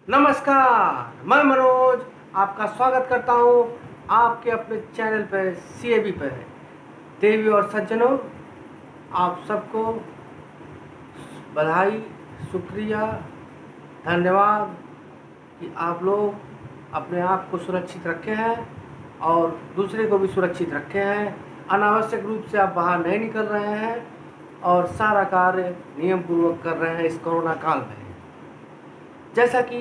नमस्कार, मैं मनोज आपका स्वागत करता हूं आपके अपने चैनल पर सीएबी पर। देवी और सज्जनों, आप सबको बधाई, शुक्रिया, धन्यवाद कि आप लोग अपने आप को सुरक्षित रखे हैं और दूसरे को भी सुरक्षित रखे हैं। अनावश्यक रूप से आप बाहर नहीं निकल रहे हैं और सारा कार्य नियम पूर्वक कर रहे हैं इस कोरोना काल में। जैसा कि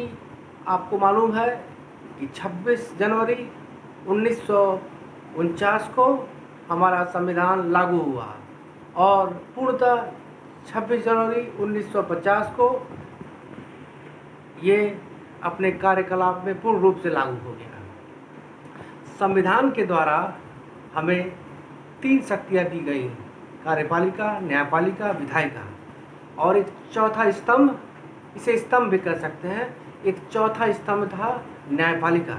आपको मालूम है कि 26 जनवरी 1949 को हमारा संविधान लागू हुआ और पूर्णतः 26 जनवरी 1950 को ये अपने कार्यकलाप में पूर्ण रूप से लागू हो गया। संविधान के द्वारा हमें 3 शक्तियाँ दी गई: कार्यपालिका, न्यायपालिका, विधायिका, और एक चौथा स्तंभ, इसे स्तंभ भी कर सकते हैं, एक चौथा स्तंभ था न्यायपालिका।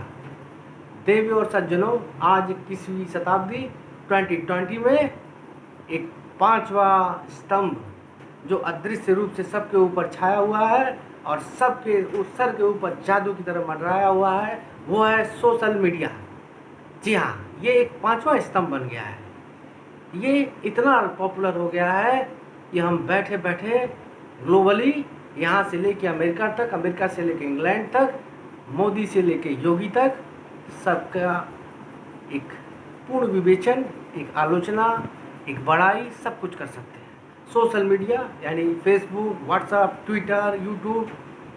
देवी और सज्जनों, आज 21वीं शताब्दी 2020 में एक 5वां स्तंभ जो अदृश्य रूप से सबके ऊपर छाया हुआ है और सबके उस सर के ऊपर जादू की तरह मंडराया हुआ है, वो है सोशल मीडिया। जी हाँ, ये एक 5वां स्तंभ बन गया है। ये इतना पॉपुलर हो गया है कि हम बैठे बैठे ग्लोबली, यहाँ से लेके अमेरिका तक, अमेरिका से लेके इंग्लैंड तक, मोदी से लेके योगी तक, सबका एक पूर्ण विवेचन, एक आलोचना, एक बड़ाई, सब कुछ कर सकते हैं। सोशल मीडिया यानी फेसबुक, व्हाट्सएप, ट्विटर, यूट्यूब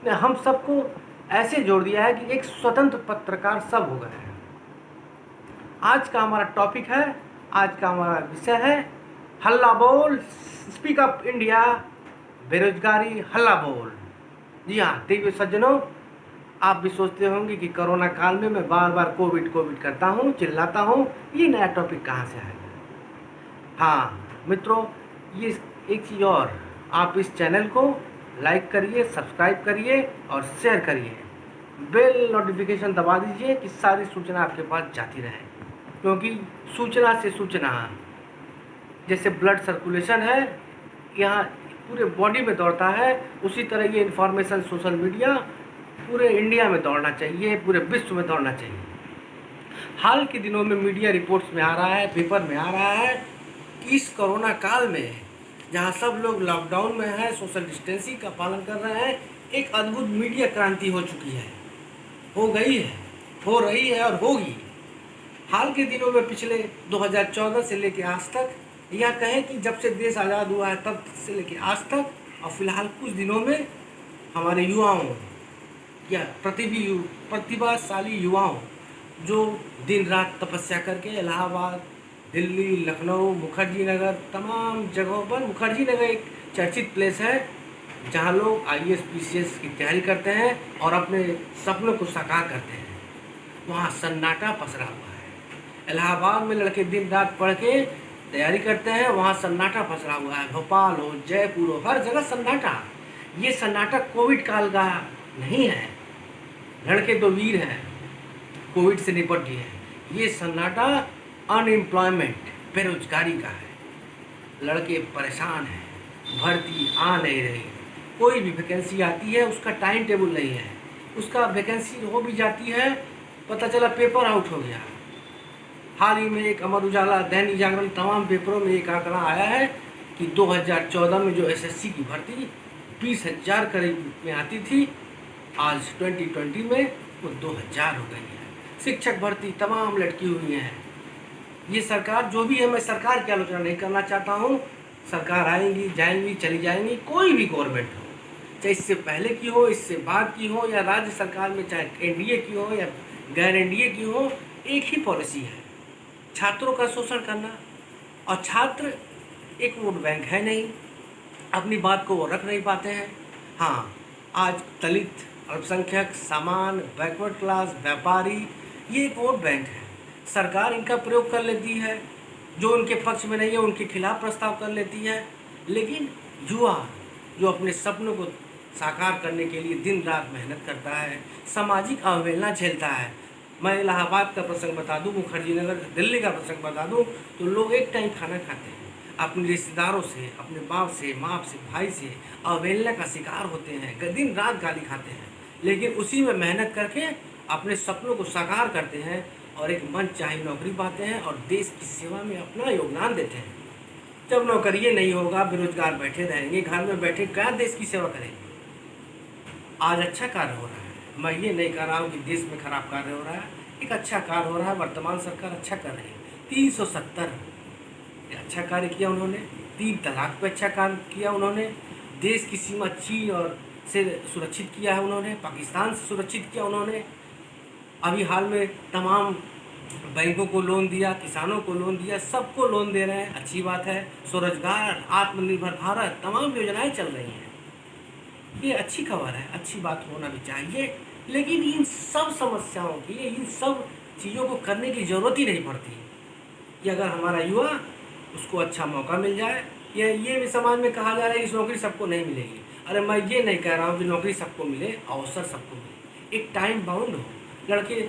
ने हम सबको ऐसे जोड़ दिया है कि एक स्वतंत्र पत्रकार सब हो गए हैं। आज का हमारा टॉपिक है, आज का हमारा विषय है हल्ला बोल, स्पीक अप इंडिया, बेरोजगारी हल्ला बोल। जी हाँ देवी सज्जनों, आप भी सोचते होंगे कि कोरोना काल में मैं बार बार कोविड करता हूँ, चिल्लाता हूँ, ये नया टॉपिक कहाँ से आएगा। हाँ मित्रों, ये एक चीज़ और, आप इस चैनल को लाइक करिए, सब्सक्राइब करिए और शेयर करिए, बेल नोटिफिकेशन दबा दीजिए कि सारी सूचना आपके पास जाती रहे, क्योंकि सूचना से सूचना, जैसे ब्लड सर्कुलेशन है यहाँ पूरे बॉडी में दौड़ता है, उसी तरह ये इन्फॉर्मेशन सोशल मीडिया पूरे इंडिया में दौड़ना चाहिए, पूरे विश्व में दौड़ना चाहिए। हाल के दिनों में मीडिया रिपोर्ट्स में आ रहा है, पेपर में आ रहा है कि इस कोरोना काल में जहाँ सब लोग लॉकडाउन में हैं, सोशल डिस्टेंसिंग का पालन कर रहे हैं, एक अद्भुत मीडिया क्रांति हो चुकी है, हो गई है, हो रही है और होगी। हाल के दिनों में पिछले 2014 से लेकर आज तक, या कहें कि जब से देश आज़ाद हुआ है तब से लेकर आज तक, और फिलहाल कुछ दिनों में हमारे युवाओं या प्रतिभाशाली युवाओं जो दिन रात तपस्या करके इलाहाबाद, दिल्ली, लखनऊ, मुखर्जी नगर, तमाम जगहों पर, मुखर्जी नगर एक चर्चित प्लेस है जहाँ लोग IAS PCS की तैयारी करते हैं और अपने सपनों को साकार करते हैं, वहाँ सन्नाटा पसरा हुआ है। इलाहाबाद में लड़के दिन रात पढ़ के तैयारी करते हैं, वहाँ सन्नाटा पसरा हुआ है। भोपाल हो, जयपुर हो, हर जगह सन्नाटा। ये सन्नाटा कोविड काल का नहीं है, लड़के तो वीर हैं, कोविड से निपट गए हैं। ये सन्नाटा अनएम्प्लॉयमेंट, बेरोजगारी का है। लड़के परेशान हैं, भर्ती आ नहीं रही, कोई भी वैकेंसी आती है उसका टाइम टेबल नहीं है, उसका वैकेंसी हो भी जाती है, पता चला पेपर आउट हो गया। हाल ही में एक अमर उजाला, दैनिक जागरण, तमाम पेपरों में एक आंकड़ा आया है कि 2014 में जो SSC की भर्ती 20,000 करीब में आती थी, आज 2020 में वो 2,000 हो गई है। शिक्षक भर्ती तमाम लटकी हुई हैं। ये सरकार जो भी है, मैं सरकार की आलोचना नहीं करना चाहता हूँ, सरकार आएंगी जाएंगी चली जाएंगी, कोई भी गवर्नमेंट हो, चाहे इससे पहले की हो, इससे बाद की हो, या राज्य सरकार में चाहे NDA की हो या गैर NDA की हो, एक ही पॉलिसी है, छात्रों का शोषण करना। और छात्र एक वोट बैंक है नहीं, अपनी बात को वो रख नहीं पाते हैं। हाँ, आज दलित, अल्पसंख्यक, सामान्य, बैकवर्ड क्लास, व्यापारी, ये एक वोट बैंक है। सरकार इनका प्रयोग कर लेती है, जो उनके पक्ष में नहीं है उनके खिलाफ प्रस्ताव कर लेती है। लेकिन युवा जो अपने सपनों को साकार करने के लिए दिन रात मेहनत करता है, सामाजिक अवहेलना झेलता है। मैं इलाहाबाद का प्रसंग बता दूं, मुखर्जी नगर, दिल्ली का प्रसंग बता दूं, तो लोग एक टाइम खाना खाते हैं, अपने रिश्तेदारों से, अपने बाप से, माँ से, भाई से अवहेलना का शिकार होते हैं, दिन रात गाली खाते हैं। लेकिन उसी में मेहनत करके अपने सपनों को साकार करते हैं और एक मनचाही नौकरी पाते हैं और देश की सेवा में अपना योगदान देते हैं। जब नौकरी नहीं होगा, बेरोजगार बैठे रहेंगे, घर में बैठे क्या देश की सेवा करेंगे। आज अच्छा कार्य हो रहा है, मैं ये नहीं कह रहा हूँ कि देश में खराब कार्य हो रहा है, एक अच्छा कार्य हो रहा है, वर्तमान सरकार अच्छा कर रही है। 370 अच्छा कार्य किया उन्होंने, 3 तलाक पे अच्छा कार्य किया उन्होंने, देश की सीमा चीन और से सुरक्षित किया है उन्होंने, पाकिस्तान से सुरक्षित किया उन्होंने। अभी हाल में तमाम बैंकों को लोन दिया, किसानों को लोन दिया, सबको लोन दे रहे हैं, अच्छी बात है। स्वरोजगार, आत्मनिर्भर भारत, तमाम योजनाएं चल रही हैं, ये अच्छी खबर है, अच्छी बात होना भी चाहिए। लेकिन इन सब समस्याओं की, इन सब चीज़ों को करने की ज़रूरत ही नहीं पड़ती कि अगर हमारा युवा उसको अच्छा मौका मिल जाए। ये भी समाज में कहा जा रहा है कि नौकरी सबको नहीं मिलेगी। अरे मैं ये नहीं कह रहा हूँ कि नौकरी सबको मिले, अवसर सबको मिले, एक टाइम बाउंड हो। लड़के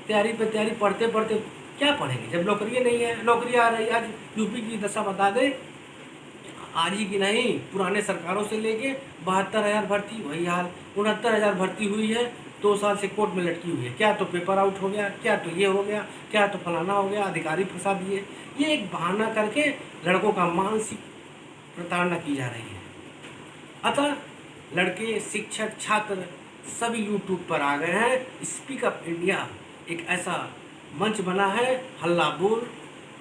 तैयारी पे तैयारी पढ़ते पढ़ते क्या पढ़ेंगे जब नौकरी नहीं है। नौकरी आ रही, आज यूपी की दशा बता दे, आज ही की नहीं, पुराने सरकारों से लेके 72,000 भर्ती, वही हाल 69,000 भर्ती हुई है, 2 साल से कोर्ट में लटकी हुई है। क्या तो पेपर आउट हो गया, क्या तो ये हो गया, क्या तो फलाना हो गया, अधिकारी फंसा दिए। ये एक बहाना करके लड़कों का मानसिक प्रताड़ना की जा रही है। अतः लड़के, शिक्षक, छात्र सभी यूट्यूब पर आ गए हैं। स्पीक अप इंडिया एक ऐसा मंच बना है, हल्ला बोल,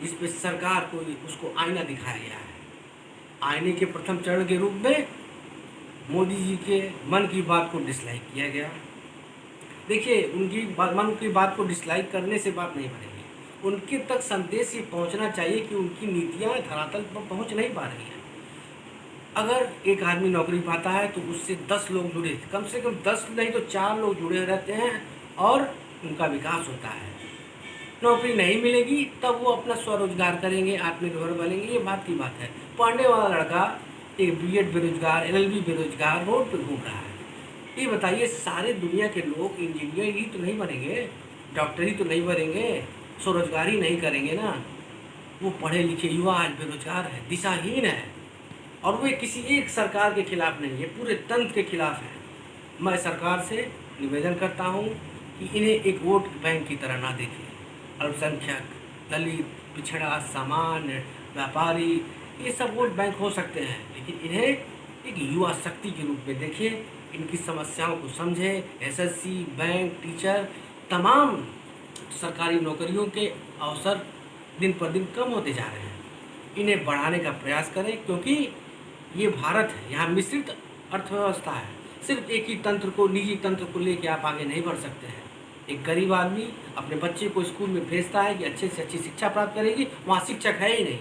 जिस पे सरकार को उसको आईना दिखाया गया है। आईने के प्रथम चरण के रूप में मोदी जी के मन की बात को डिसलाइक किया गया। देखिए, उनकी मन की बात को डिसलाइक करने से बात नहीं बनेगी, उनके तक संदेश ये पहुंचना चाहिए कि उनकी नीतियां धरातल पर पहुंच नहीं पा रही हैं। अगर एक आदमी नौकरी पाता है तो उससे 10 लोग जुड़े, कम से कम 10 नहीं तो 4 लोग जुड़े रहते हैं और उनका विकास होता है। नौकरी नहीं मिलेगी तब वो अपना स्वरोजगार करेंगे, आत्मनिर्भर बनेंगे, ये बात की बात है। पढ़ने वाला लड़का एक बीएड बेरोजगार, एलएलबी बेरोजगार, रोड पे घूम रहा है। ये बताइए, सारे दुनिया के लोग इंजीनियर ही तो नहीं बनेंगे, डॉक्टर ही तो नहीं बनेंगे, स्वरोजगार ही नहीं करेंगे ना। वो पढ़े लिखे युवा आज बेरोजगार है, दिशाहीन है, और वो किसी एक सरकार के खिलाफ नहीं है, पूरे तंत्र के खिलाफ है। मैं सरकार से निवेदन करता हूँ कि इन्हें एक वोट बैंक की तरह ना देखें। अल्पसंख्यक, दलित, पिछड़ा, सामान्य, व्यापारी, ये सब वोट बैंक हो सकते हैं, लेकिन इन्हें एक युवा शक्ति के रूप में देखें, इनकी समस्याओं को समझें। एसएससी, बैंक, टीचर, तमाम सरकारी नौकरियों के अवसर दिन पर दिन कम होते जा रहे हैं, इन्हें बढ़ाने का प्रयास करें, क्योंकि ये भारत है, यहाँ मिश्रित अर्थव्यवस्था है। सिर्फ एक ही तंत्र को, निजी तंत्र को लेकर आप आगे नहीं बढ़ सकते हैं। एक गरीब आदमी अपने बच्चे को स्कूल में भेजता है कि अच्छे से अच्छी शिक्षा प्राप्त करेगी, वहाँ शिक्षक है ही नहीं,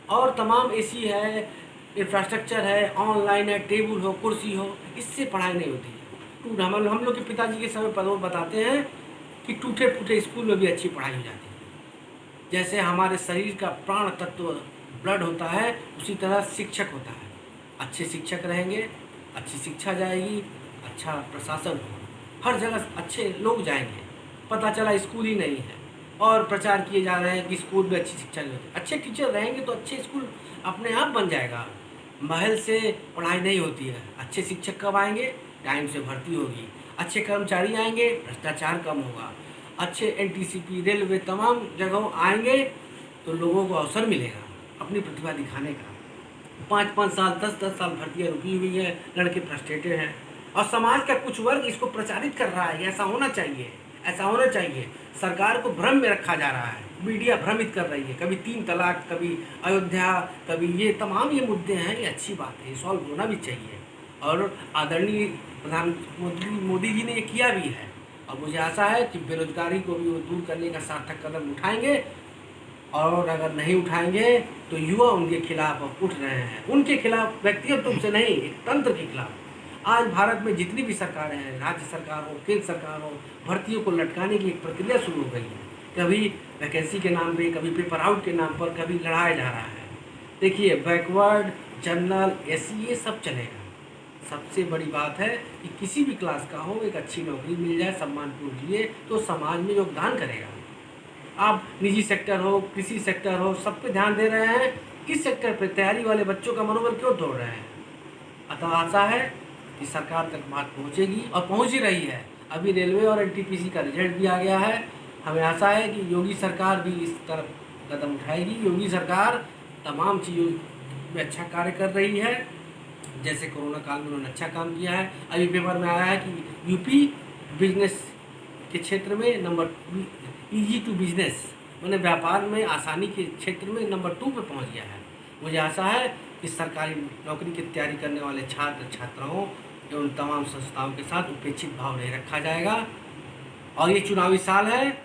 और तमाम एसी है, इंफ्रास्ट्रक्चर है, ऑनलाइन है, टेबल हो, कुर्सी हो, इससे पढ़ाई नहीं होती है। हम लोग के पिताजी के समय पर वो बताते हैं कि टूटे फूटे स्कूल में भी अच्छी पढ़ाई हो जाती है। जैसे हमारे शरीर का प्राण तत्व ब्लड होता है, उसी तरह शिक्षक होता है। अच्छे शिक्षक रहेंगे, अच्छी शिक्षा जाएगी, अच्छा प्रशासन होगा, हर जगह अच्छे लोग जाएंगे। पता चला स्कूल ही नहीं है और प्रचार किए जा रहे हैं कि स्कूल में अच्छी शिक्षा नहीं होती। अच्छे टीचर रहेंगे तो अच्छे स्कूल अपने आप बन जाएगा। महल से पढ़ाई नहीं होती है। अच्छे शिक्षक कब आएंगे? टाइम से भर्ती होगी, अच्छे कर्मचारी आएंगे, भ्रष्टाचार कम होगा, अच्छे एनटीसीपी, रेलवे, तमाम जगहों आएंगे तो लोगों को अवसर मिलेगा अपनी प्रतिभा दिखाने का। 5-5 साल, 10-10 साल भर्तियाँ रुकी हुई हैं, लड़के फ्रस्ट्रेटेड हैं, और समाज का कुछ वर्ग इसको प्रचारित कर रहा है। ऐसा होना चाहिए, ऐसा होना चाहिए। सरकार को भ्रम में रखा जा रहा है, मीडिया भ्रमित कर रही है, कभी 3 तलाक, कभी अयोध्या, कभी ये तमाम ये मुद्दे हैं। ये अच्छी बात है, ये सॉल्व होना भी चाहिए, और आदरणीय प्रधानमंत्री मोदी जी ने ये किया भी है, और मुझे आशा है कि बेरोजगारी को भी वो दूर करने का सार्थक कदम उठाएंगे। और अगर नहीं उठाएंगे तो युवा उनके खिलाफ अब उठ रहे हैं, उनके खिलाफ, व्यक्तिगत रूप से नहीं, एक तंत्र के खिलाफ। आज भारत में जितनी भी सरकारें हैं, राज्य सरकार हो, केंद्र सरकार हो, भर्तियों को लटकाने की एक प्रक्रिया शुरू हो गई है। कभी वैकेंसी के नाम पे, कभी पेपर आउट के नाम पर, कभी लड़ाया जा रहा है। देखिए, बैकवर्ड, जनरल, एससी, ये सब चलेगा। सबसे बड़ी बात है कि किसी भी क्लास का हो, एक अच्छी नौकरी मिल जाए, सम्मानपूर्ण जिए, तो समाज में योगदान करेगा। आप निजी सेक्टर हो, कृषि सेक्टर हो, सब पे ध्यान दे रहे हैं, किस सेक्टर पे? तैयारी वाले बच्चों का मनोबल क्यों तोड़ रहे हैं? अतः आशा है कि सरकार तक बात पहुंचेगी और पहुंच ही रही है। अभी रेलवे और एनटीपीसी का रिजल्ट भी आ गया है। हमें आशा है कि योगी सरकार भी इस तरफ कदम उठाएगी। योगी सरकार तमाम चीज़ों में अच्छा कार्य कर रही है। जैसे कोरोना काल में उन्होंने अच्छा काम किया है। अभी पेपर में आया है कि यूपी बिजनेस के क्षेत्र में नंबर ईजी टू बिजनेस मैंने व्यापार में आसानी के क्षेत्र में नंबर 2 पे पहुंच गया है। मुझे आशा है कि सरकारी नौकरी की तैयारी करने वाले छात्र छात्राओं एवं तमाम संस्थाओं के साथ उपेक्षित भाव नहीं रखा जाएगा। और ये चुनावी साल है,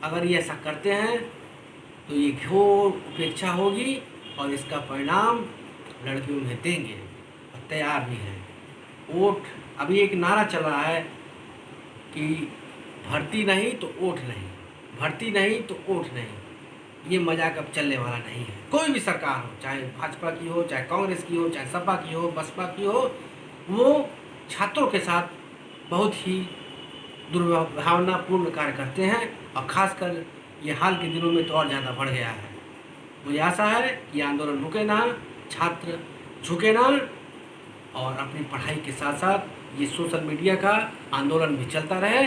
अगर ये ऐसा करते हैं तो ये घोर उपेक्षा होगी और इसका परिणाम लड़के उन्हें देंगे और तैयार भी हैं। वोट, अभी एक नारा चल रहा है कि भर्ती नहीं तो वोट नहीं, भर्ती नहीं तो वोट नहीं। ये मजाक अब चलने वाला नहीं है। कोई भी सरकार हो, चाहे भाजपा की हो, चाहे कांग्रेस की हो, चाहे सपा की हो, बसपा की हो, वो छात्रों के साथ बहुत ही दुर्भावनापूर्ण कार्य करते हैं और ख़ासकर ये हाल के दिनों में तो और ज़्यादा बढ़ गया है। मुझे आशा है कि आंदोलन रुके ना, छात्र झुके ना और अपनी पढ़ाई के साथ साथ ये सोशल मीडिया का आंदोलन भी चलता रहे।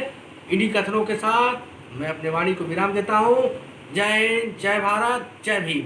इन्हीं कथनों के साथ मैं अपने वाणी को विराम देता हूँ। जय हिंद, जय भारत, जय भीम।